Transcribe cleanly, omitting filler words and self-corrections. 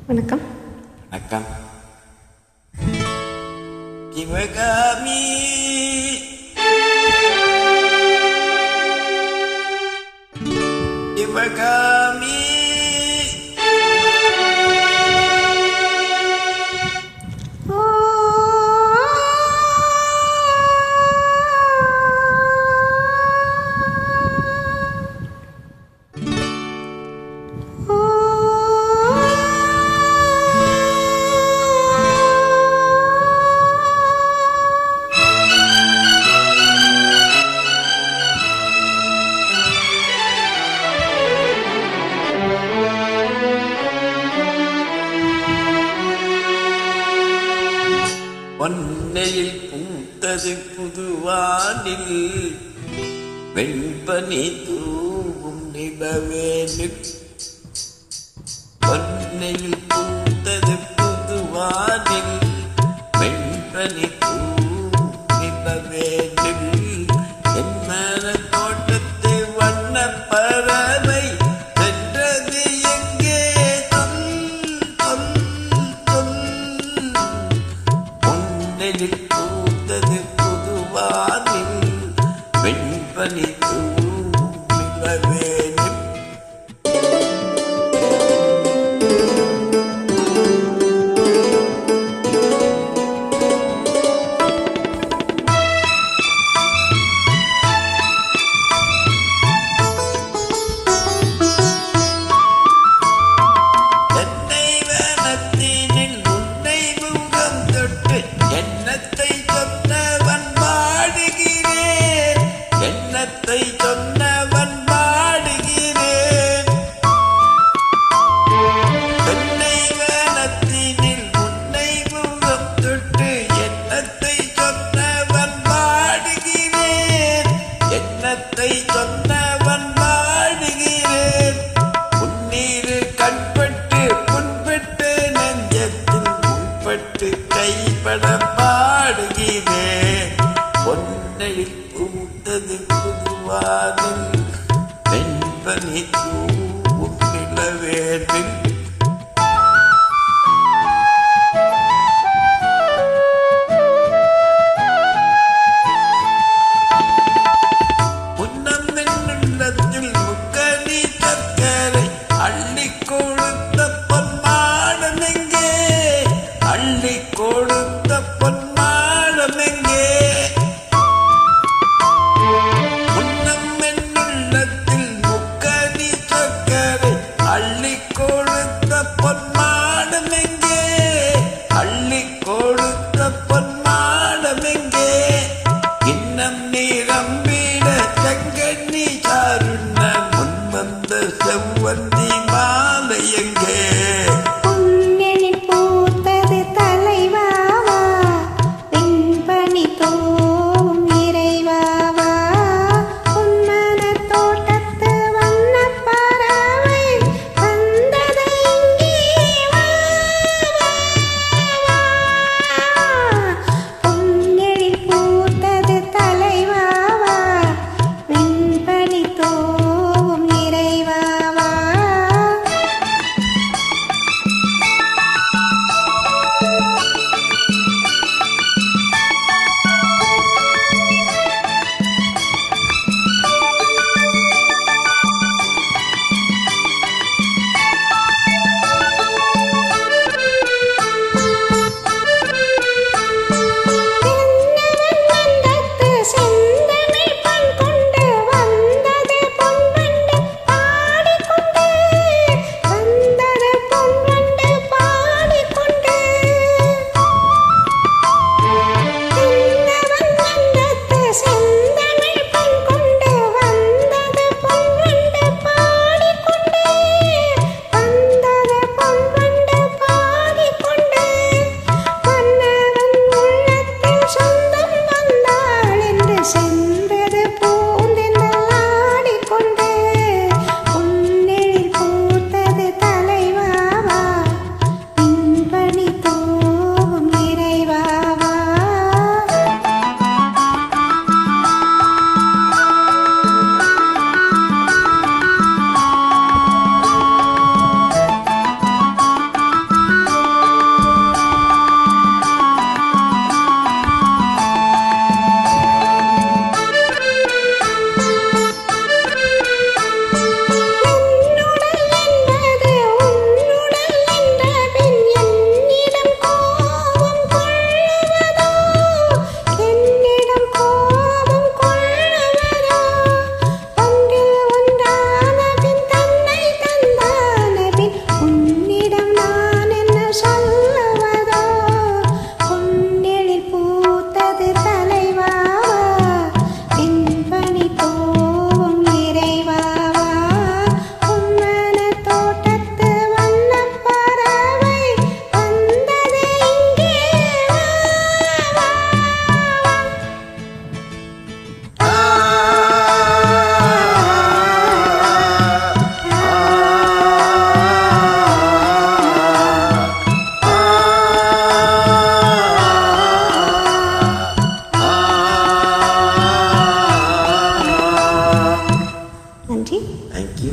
வணக்கம். வணக்கம். சிவகாமி சிவகாமி பொன்னையில் பூத்தது புதுவானில் வெண்பனி தூவும் நிலவேனில். பொன்னையில் பூத்தது புதுவானில் வெண்பனி தூவும் நிலவேனில். என்மன தோட்டத்து வண்ண பறவை சென்றது எங்கே சொல் சொல் சொல். பொன்னையில் பூத்தது புதுவானில் வெண்பனி தூவும் நிலவேனில். எண்ணத்தை சொன்னவன் பாடுகிறேன், எண்ணத்தை சொன்னவன் பாடுகிறேன். தென்னை வனத்தினில் உன்னை முகம் தொட்டு எண்ணத்தை சொன்னவன் பாடுகிறேன், எண்ணத்தை சொன்னவன் பாடுகிறேன். உன்னீரு கண்பட்டு புண்பட்டு நெஞ்சத்தில் உள்பட்டு கைப்பட பாடுகிறேன். பொன்னையில் பூத்தது புதுவானில் வெண்பனி தூவும் நிலவேனில். உன்னம் என்னுள்ளத்தில் முக்கனி சர்க்கரை அள்ளி கொடுத்த பொன்மாடம் எங்கே, அள்ளி கொடுத்த பொன்மாடம் எங்கே. உன்னம் என்னுள்ளத்தில் முக்கனி சர்க்கரை உன்னிடம் நான் என்ன சொல்லுவதோ பொன்னெழில் பூத்தது தலைவாவா பின்பணி தோவும் இறைவாவா உன்மன தோட்டத்து வண்ணப் பறவை வந்தது இங்கே வா, வா, வா. நன்றி. Thank you.